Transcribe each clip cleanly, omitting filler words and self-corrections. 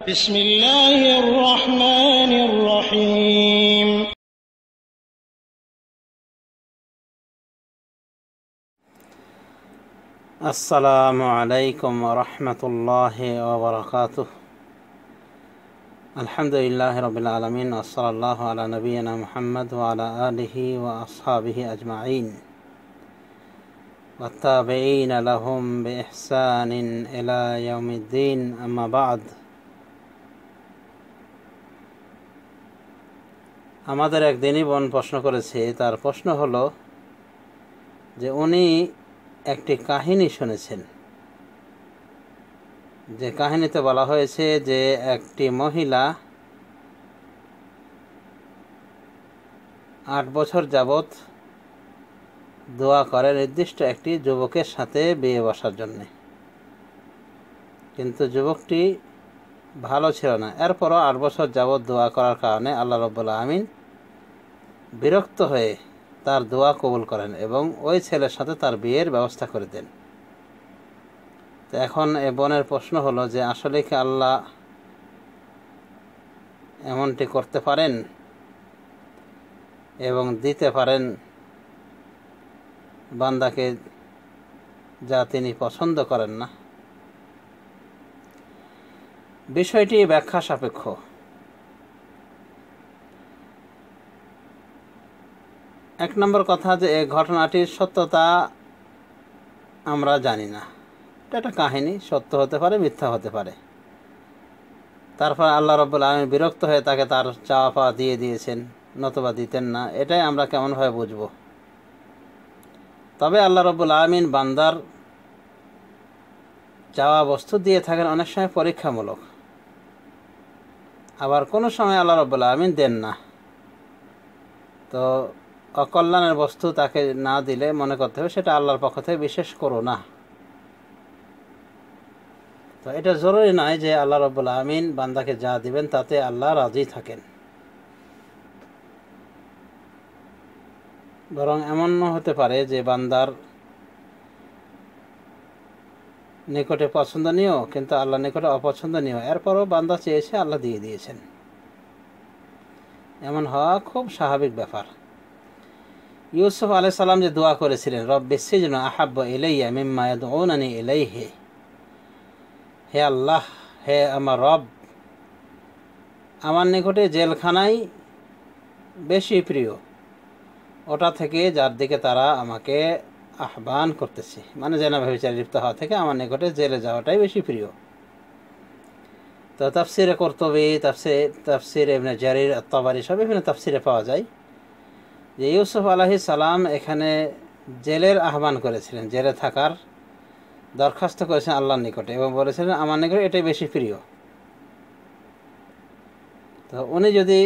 بسم الله الرحمن الرحيم السلام عليكم ورحمة الله وبركاته. الحمد لله رب العالمين، وصلى الله على نبينا محمد وعلى آله وأصحابه أجمعين والتابعين لهم بإحسان إلى يوم الدين. أما بعد، আমাদের একদিনই বোন প্রশ্ন করেছে। তার প্রশ্ন হলো যে উনি একটি কাহিনী শুনেছেন, যে কাহিনীতে বলা হয়েছে যে একটি মহিলা 8 বছর যাবৎ দোয়া করে নির্দিষ্ট একটি যুবকের সাথে বিয়ে বসার জন্যে, কিন্তু যুবকটি ভালো ছিল না। এরপরও 8 বছর যাবৎ দোয়া করার কারণে আল্লাহ রাব্বুল আমিন বিরক্ত হয়ে তার দোয়া কবুল করেন এবং ওই ছেলের সাথে তার বিয়ের ব্যবস্থা করে দেন। তো এখন এ বোনের প্রশ্ন হলো যে আসলে কি আল্লাহ এমনটি করতে পারেন এবং দিতে পারেন বান্দাকে যা তিনি পছন্দ করেন না? বিষয়টি ব্যাখ্যা সাপেক্ষ। এক নম্বর কথা, যে এই ঘটনাটির সত্যতা আমরা জানি না। এটা একটা কাহিনী, সত্য হতে পারে, মিথ্যা হতে পারে। তারপর আল্লাহ রাব্বুল আমিন বিরক্ত হয়ে তাকে তার চাওয়া পাওয়া দিয়ে দিয়েছেন, নতুবা দিতেন না। এটাই আমরা কেমনভাবে বুঝব? তবে আল্লাহ রাব্বুল আমিন বান্দার চাওয়া বস্তু দিয়ে থাকেন অনেক সময় পরীক্ষামূলক, আবার কোনো সময় আল্লাহ রাব্বুল আমিন দেন না। তো অকল্যাণের বস্তু তাকে না দিলে মনে করতে হবে সেটা আল্লাহর পক্ষ থেকে বিশেষ করো না। তো এটা জরুরি নয় যে আল্লাহ রাব্বুল আমিন বান্দাকে যা দিবেন তাতে আল্লাহ রাজি থাকেন। বরং এমনও হতে পারে যে বান্দার নিকটে পছন্দনীয় কিন্তু আল্লাহর নিকটে অপছন্দনীয়, এরপরও বান্দা চেয়েছে, আল্লাহ দিয়ে দিয়েছেন। এমন হওয়া খুব স্বাভাবিক ব্যাপার। ইউসুফ আলাইহিস সালাম যে দোয়া করেছিলেন, রব্বিস সিজনু আহাব্বু ইলাইয়া মিম্মা ইয়াদউনানি ইলাইহি, হে আল্লাহ, হে আমার রব, আমার নিকটে জেলখানাই বেশি প্রিয় ওটা থেকে যার দিকে তারা আমাকে আহ্বান করতেছে। মানে জেনা ব্যভিচারে লিপ্ত হওয়া থেকে আমার নিকটে জেলে যাওয়াটাই বেশি প্রিয়। তো তাফসিরে কুরতুবী, তাফসির ইবনে জারির আত-তাবারি সব বিভিন্ন তাফসিরে পাওয়া যায় যে ইউসুফ আলাইহিস সালাম এখানে জেলের আহ্বান করেছিলেন, জেলে থাকার দরখাস্ত করেছেন আল্লাহর নিকটে এবং বলেছিলেন আমার নিকটে এটাই বেশি প্রিয়। তো উনি যদি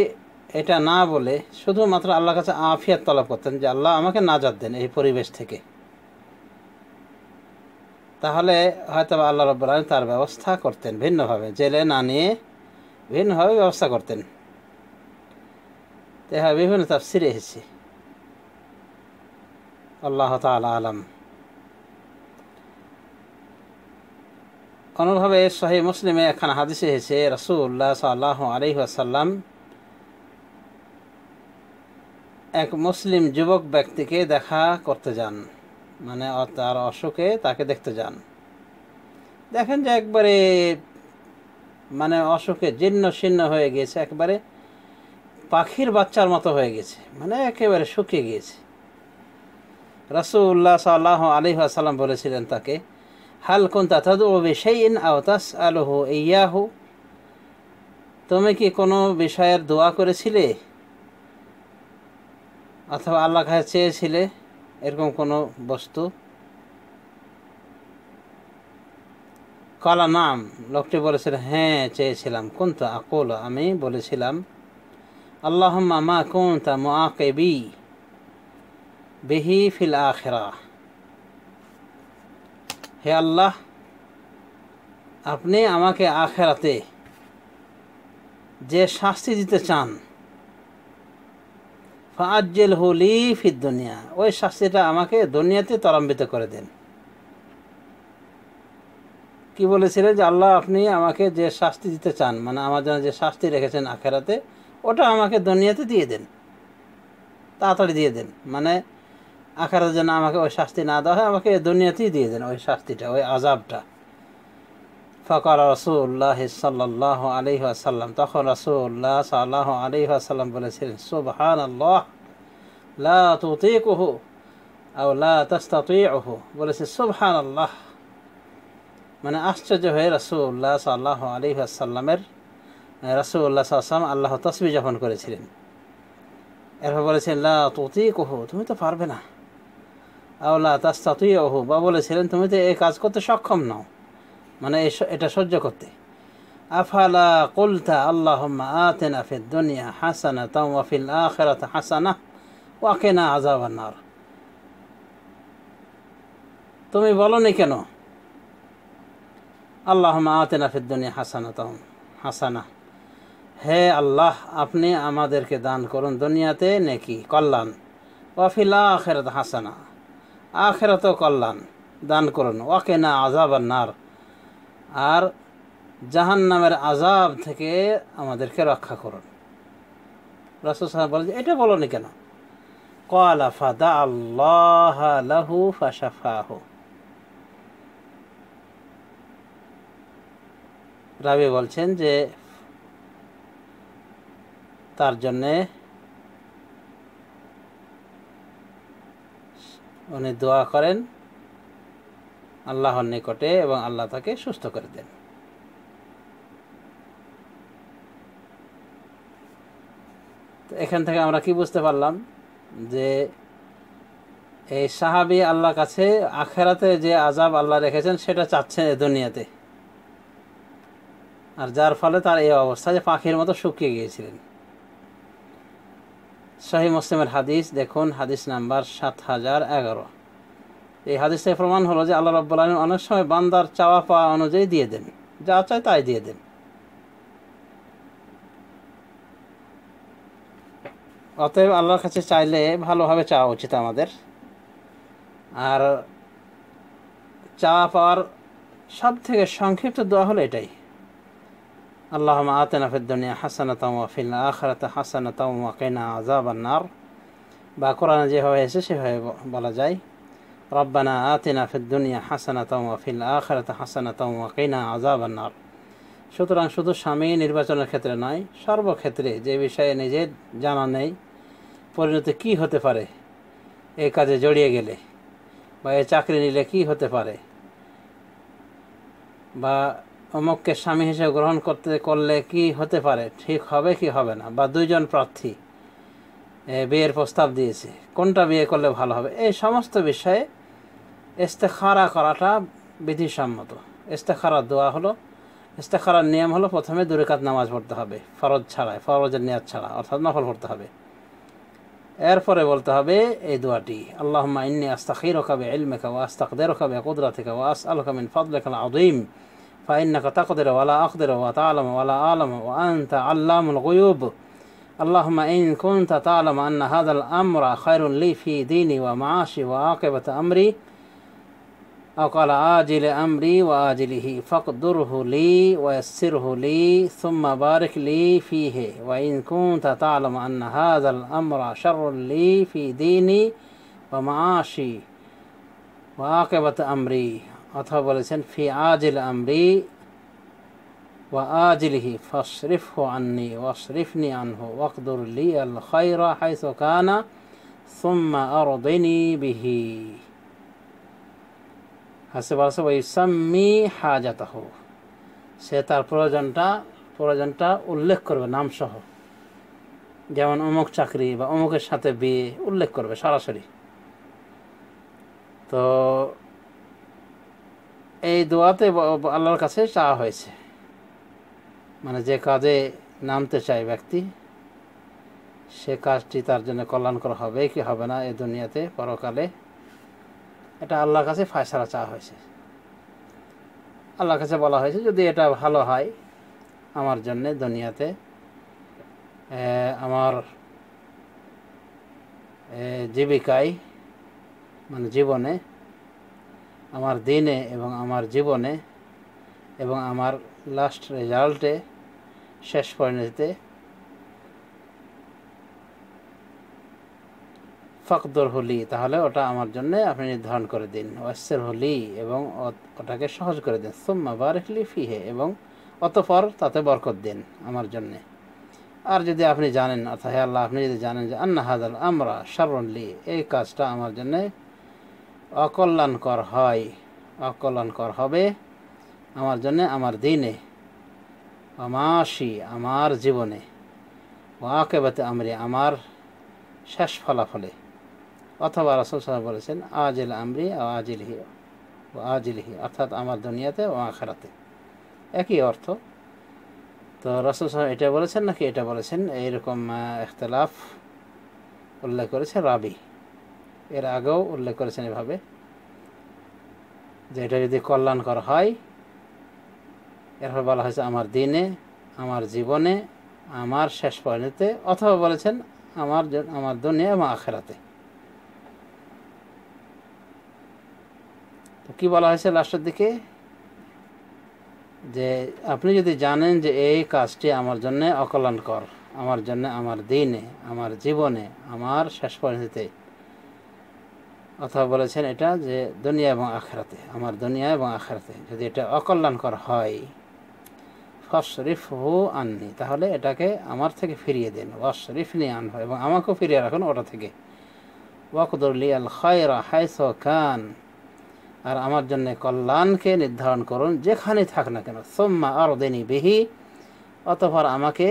এটা না বলে শুধুমাত্র আল্লাহর কাছে আফিয়াত তলব করতেন যে আল্লাহ আমাকে নাজাত দেন এই পরিবেশ থেকে, তাহলে হয়তো আল্লাহ রাব্বুল আলামিন তার ব্যবস্থা করতেন ভিন্নভাবে, জেলে না নিয়ে ভিন্নভাবে ব্যবস্থা করতেন। তো হ্যাঁ, বিভিন্ন তাফসিরে এসেছে। আল্লাহ তাআলা আলাম। কোনোভাবে সহিহ মুসলিমে একখানা হাদিসে এসেছে, রাসূলুল্লাহ সাল্লাল্লাহু আলাইহি ওয়াসাল্লাম এক মুসলিম যুবক ব্যক্তিকে দেখা করতে যান, মানে তার অসুখে তাকে দেখতে যান। দেখেন যে একবারে মানে অসুখে জীর্ণ শীর্ণ হয়ে গিয়েছে, একবারে পাখির বাচ্চার মতো হয়ে গেছে, মানে একেবারে শুকিয়ে গিয়েছে। রাসূলুল্লাহ সাল্লাল্লাহু আলাইহি ওয়াসাল্লাম বলেছিলেন তাকে, হাল কুনতা তাদউ বিশাইইন আও তাসআলুহু ইয়াহু, তুমি কি কোনো বিষয়ের দোয়া করেছিলে অথবা আল্লাহর কাছে চেয়েছিলে এরকম কোনো বস্তু? কালা নাম, লোকটি বলেছিল হ্যাঁ চেয়েছিলাম। কুনতু আকুলু, আমি বলেছিলাম, আল্লাহুম্মা মা কুনতা মুআকিবি বিহি ফিল আখিরাহ, হে আল্লাহ, আপনি আমাকে আখিরাতে যে শাস্তি দিতে চান, ফাআজ্জিলহু লি ফিদ দুনিয়া, ওই শাস্তিটা আমাকে দুনিয়াতে ত্বরান্বিত করে দেন। কি বলেছিলেন যে আল্লাহ আপনি আমাকে যে শাস্তি দিতে চান, মানে আমার জন্য যে শাস্তি রেখেছেন আখেরাতে, ওটা আমাকে দুনিয়াতে দিয়ে দেন, তাড়াতাড়ি দিয়ে দেন। মানে আখেরাতে যেন আমাকে ওই শাস্তি না দেওয়া হয়, আমাকে দুনিয়াতেই দিয়ে দেন ওই শাস্তিটা, ওই আযাবটা। ফাকাল রাসূলুল্লাহ সাল্লাল্লাহু আলাইহি ওয়াসাল্লাম, তখন রাসূলুল্লাহ সাল্লাল্লাহু আলাইহি ওয়াসাল্লাম বলেছিলেন, সুবহানাল্লাহ লা তুতীকুহু আও লা তাস্তাতিউহু, বলেছে সুবহানাল্লাহ। মানে আশ্চর্য হয়ে রাসূলুল্লাহ সাল্লাল্লাহু আলাইহি ওয়াসাল্লামের রাসূলুল্লাহ সাল্লাল্লাহু আলাইহি ওয়াসাল্লাম আল্লাহ তাসবিহ যাপন করেছিলেন। এরপর বলেছেন লা তুতীকুহু, তুমি তো পারবে না, আও লা তাস্তাতিউহু, বা বলেছিলেন তুমি তো এই কাজ করতে সক্ষম নও, মানে এটা সহ্য করতে। আফালা কুলতা আল্লাহুম্মা আতিনা ফিদ দুনিয়া হাসানাতাও ওয়া ফিল আখিরাতি হাসানাহ ওয়া কিনা আযাবান নার, তুমি বলনি কেন আল্লাহুম্মা আতিনা ফিদ দুনিয়া হাসানাতাও হাসানাহ, হে আল্লাহ আপনি আমাদেরকে দান করুন দুনিয়াতে নেকি, কল্যাণ, ওয়া ফিল আখিরাতি হাসানাহ, আখিরাতেও কল্যাণ দান করুন, ওয়া কিনা আযাবান নার, আর জাহান্নামের আযাব থেকে আমাদেরকে রক্ষা করুন। রাসূল সাল্লাল্লাহু আলাইহি ওয়াসাল্লাম বলেন, এটা বলনি কেন? ক্বালা ফাদা আল্লাহ লাহু ফাশাফাহু, রাবি বলছেন যে তার জন্যে উনি দোয়া করেন আল্লাহর নিকটে এবং আল্লাহ তাকে সুস্থ করে দেন। তো এখান থেকে আমরা কি বুঝতে পারলাম যে এই সাহাবী আল্লাহর কাছে আখেরাতে যে আযাব আল্লাহ রেখেছেন সেটা চাচ্ছেন দুনিয়াতে, আর যার ফলে তার এই অবস্থা যে পাখির মতো শুকিয়ে গিয়েছিলেন। সহিহ মুসলিমের হাদিস দেখুন, হাদিস নাম্বার 7011। এই হাদিস থেকে প্রমাণ হলো যে আল্লাহ রাব্বুল আলামিন অনেক সময় বান্দার চাওয়া পাওয়া অনুযায়ী দিয়ে দেন, যা চায় তাই দিয়ে দেন। অতএব আল্লাহর কাছে চাইলে ভালোভাবে চাওয়া উচিত আমাদের। আর চাওয়া পাওয়ার সব থেকে সংক্ষিপ্ত দোয়া হলো এটাই, আল্লাহুম্মা আতিনা ফিদ দুনিয়া হাসানাতাও ওয়া ফিল আখিরাতি হাসানাতাও ওয়া কিনা আযাবান নার, বা কোরআনে যেভাবে এসেছে সেভাবে বলা যায়, রব্বানা আতিনা ফিদ দুনিয়া হাসানাতাও ওয়া ফিল আখিরাতি হাসানাতাও ওয়া কিনা আযাবান নার। সুতরাং শুধু স্বামী নির্বাচনের ক্ষেত্রে নয়, সর্বক্ষেত্রে যে বিষয়ে নিজের জানা নেই পরিণতি কী হতে পারে এই কাজে জড়িয়ে গেলে, বা এই চাকরি নিলে কী হতে পারে, বা অমুককে স্বামী হিসেবে গ্রহণ করলে কি হতে পারে, ঠিক হবে কি হবে না, বা দুইজন প্রার্থী বিয়ের প্রস্তাব দিয়েছে, কোনটা বিয়ে করলে ভালো হবে, এই সমস্ত বিষয়ে ইস্তেখারা করাটা বিধিসম্মত। ইস্তেখারার দোয়া হলো, ইস্তেখারার নিয়ম হলো প্রথমে 2 রাকাত নামাজ পড়তে হবে ফরজ ছাড়াই, ফরজের নিয়াত ছাড়া, অর্থাৎ নফল পড়তে হবে। এরপরে বলতে হবে এই দোয়াটি, আল্লাহুম্মা ইন্নী আস্তাখিরুকা বিইলমিকা ওয়া আস্তাকদিরুকা বিকুদরাতিকা ওয়া আসআলুকা মিন ফাদলিকাল আযীম فإنك تقدر ولا أقدر وتعلم ولا أعلم وأنت علام الغيوب اللهم إن كنت تعلم أن هذا الأمر خير لي في ديني ومعاشي وعاقبة أمري أو قال آجل أمري وآجله فاقدره لي ويسره لي ثم بارك لي فيه وإن كنت تعلم أن هذا الأمر شر لي في ديني ومعاشي وعاقبة أمري, অথবা বলেছেন ফি আজিল আমরি ওয়া আজিলিহি ফাসরিফহু আন্নি ওয়াসরিফনি আনহু ওয়াকদুর লি আল খায়রা হাইসু কানা সুম্মা আরদিনি বিহি হাসিবাসা ওয়া ইউসাম্মি হাজাতাহু, সে তার প্রয়োজনটা উল্লেখ করবে নামসহ, যেমন অমুক চাকরি বা অমুকের সাথে বিয়ে উল্লেখ করবে সরাসরি। তো এই দোয়াতে আল্লাহর কাছে চাওয়া হয়েছে, মানে যে কাজে নামতে চায় ব্যক্তি সে কাজটি তার জন্য কল্যাণকর হবে কি হবে না এই দুনিয়াতে পরকালে, এটা আল্লাহর কাছে ফয়সালা চাওয়া হয়েছে। আল্লাহর কাছে বলা হয়েছে যদি এটা ভালো হয় আমার জন্যে দুনিয়াতে, আমার জীবিকায়, মানে জীবনে, আমার দিনে এবং আমার জীবনে এবং আমার লাস্ট রেজাল্টে, শেষ পরিণতিতে ফাকদুর হলি, তাহলে ওটা আমার জন্য আপনি নির্ধারণ করে দিন। ওয়াসসির হলি, এবং ওটাকে সহজ করে দিন। সুম্মা বারিক লি ফিহে, এবং অতঃপর তাতে বরকত দিন আমার জন্যে। আর যদি আপনি জানেন, অর্থাৎ হে আল্লাহ, আপনি যদি জানেন যে আন্না হাদাল আমরা শাররুন লি, এই কাজটা আমার জন্য অকল্যাণকর হয়, অকল্যাণকর হবে আমার জন্য, আমার দিনে, আমাশি, আমার জীবনে, ওয়াকিবাতে আমরি, আমার শেষ ফলাফলে, অথবা রাসূল সাল্লাল্লাহু আলাইহি ওয়াসাল্লাম বলেছেন আজিল আমরি ও আজিলহি ও আজিলহি, অর্থাৎ আমার দুনিয়াতে ও আখিরাতে, একই অর্থ। তো রাসূল সাল্লাল্লাহু এটা বলেছেন নাকি এটা বলেছেন, এইরকম ইখতিলাফ উল্লেখ করেছে রাবি। এর আগেও উল্লেখ করেছেন এভাবে যে এটা যদি কল্যাণকর হয়, এরপর বলা হয়েছে আমার দিনে, আমার জীবনে, আমার শেষ পরিণতিতে, অথবা বলেছেন আমার দুনিয়া এবং আখিরাতে। তো কি বলা হয়েছে লাস্টের দিকে, যে আপনি যদি জানেন যে এই কাজটি আমার জন্য অকল্যাণকর, আমার জন্য, আমার দিনে, আমার জীবনে, আমার শেষ পরিণতিতে, অথবা বলেছেন এটা যে দুনিয়া এবং আখিরাতে, আমার দুনিয়া এবং আখিরাতে যদি এটা অকল্যাণকর হয়, ফাশরিফহু আননি, তাহলে এটাকে আমার থেকে ফিরিয়ে দিন। ওয়াশরিফনি আনহু, এবং আমাকেও ফিরিয়ে রাখুন ওটা থেকে। ওয়াকদুর লি আল খায়রা হাইসু কান, আর আমার জন্য কল্যাণকে নির্ধারণ করুন যেখানে থাক না কেন। সুম্মা আরদিনি বিহি, অতঃপর আমাকে,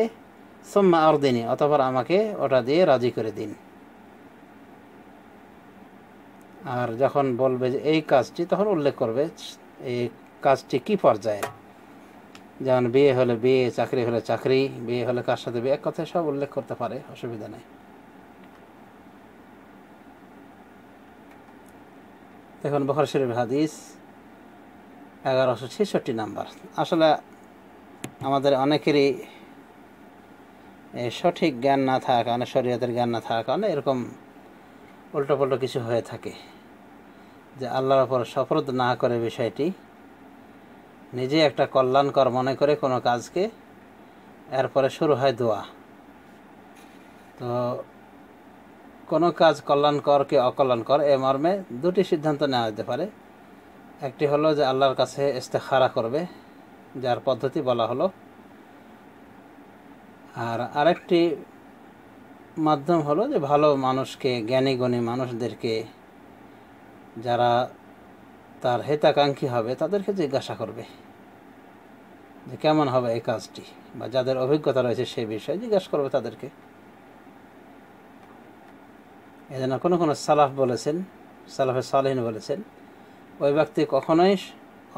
সুম্মা আরদিনি, অতঃপর আমাকে ওটা দিয়ে রাজি করে দিন। আর যখন বলবে যে এই কাজটি, তখন উল্লেখ করবে এই কাজটি কি পর্যায়ে, যেমন বিয়ে হলে বিয়ে, চাকরি হলে চাকরি, বিয়ে হলে কার সাথে বিয়ে, এক কথায় সব উল্লেখ করতে পারে, অসুবিধা নেই। এখন বুখারী শরীফ হাদিস 1166 নাম্বার। আসলে আমাদের অনেকেরই সঠিক জ্ঞান না থাকার কারণে, শরীয়তের জ্ঞান না থাকার কারণে এরকম উল্টোপাল্টো কিছু হয়ে থাকে, যে আল্লাহর উপর শপথ না করে বিষয়টি নিজে একটা কল্যাণকর মনে করে কোনো কাজকে, এরপরে শুরু হয় দোয়া। তো কোনো কাজ কল্যাণকর কি অকল্যাণকর, এ মর্মে দুটি সিদ্ধান্ত নেওয়া যেতে পারে। একটি হলো যে আল্লাহর কাছে ইস্তেখারা করবে, যার পদ্ধতি বলা হলো। আর আরেকটি মাধ্যম হলো যে ভালো মানুষকে, জ্ঞানী গুণী মানুষদেরকে, যারা তার হিতাকাঙ্ক্ষী হবে, তাদেরকে জিজ্ঞাসা করবে যে কেমন হবে এই কাজটি, বা যাদের অভিজ্ঞতা রয়েছে সেই বিষয়ে জিজ্ঞাসা করবে তাদেরকে। এজন্য কোনো কোনো সালাফ বলেছেন, সালাফে সালেহিন বলেছেন, ওই ব্যক্তি কখনোই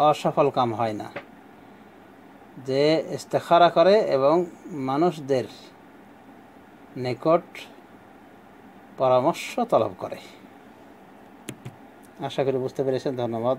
অসফল কাম হয় না যে ইস্তেখারা করে এবং মানুষদের নিকট পরামর্শ তলব করে। আশা করি বুঝতে পেরেছেন। ধন্যবাদ।